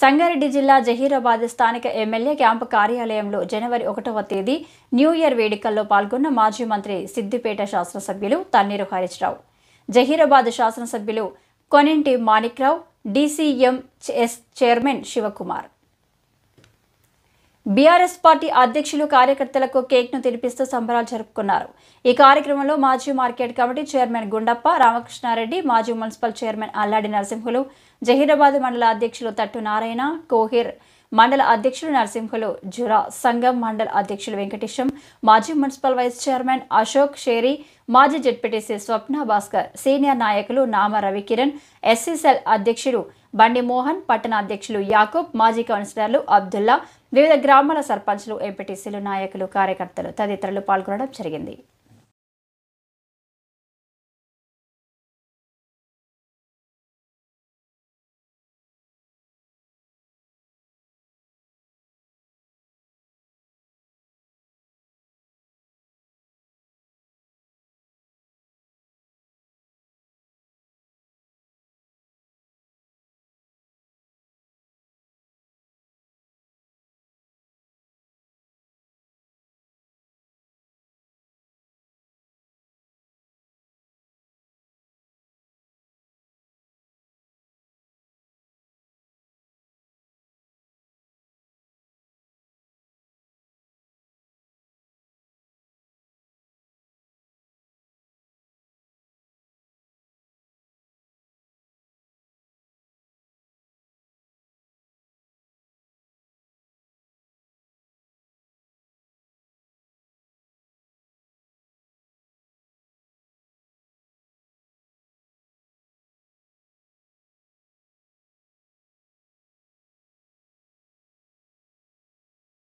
సంగారెడ్డి జిల్లా జహీరాబాద్ స్థానిక MLA camp కార్యాలయంలో జనవరి 1వ తేదీ న్యూ ఇయర్ వేడుకల్లో పాల్గొన్న మాజీ మంత్రి సిద్దిపేట శాసనసభ్యులు తన్నీరు హరీశ్రావు, జహీరాబాద్ శాసనసభ్యులు Koninti Manik Rao, DCMS chairman Shivakumar, BRS party అధ్యక్షులు కార్యకర్తలకు కేక్ను తినిపిస్తూ సంబరాలు జరుపుకున్నారు. ఈ కార్యక్రమంలో మాజీ market committee chairman Gundappa Ramakrishna Reddy, మాజీ మున్సిపల్ చైర్మన్ అల్లాడి నరసింహులు, జహీరాబాద్ మండల అధ్యక్షులు తట్టు నారాయణ, కోహిర్ మండల అధ్యక్షులు నరసింహులు, జురా సంఘం మండల అధ్యక్షులు వెంకటేశం, మాజీ municipal vice chairman Ashok Sheri, మాజీ జెడ్పీటీసీ స్వప్న భాస్కర్, సీనియర్ నాయకులు నామ రవికిరణ్, ఎస్సీసెల్ అధ్యక్షుడు బండి మోహన్, పట్టణ అధ్యక్షులు యాకూబ్, మాజీ కౌన్సిలర్లు అబ్దుల్లా, వివిధ గ్రామాల సర్పంచ్లు, ఎంపీటీసీలు, నాయకులు, కార్యకర్తలు తదితరులు పాల్గొనడం జరిగింది.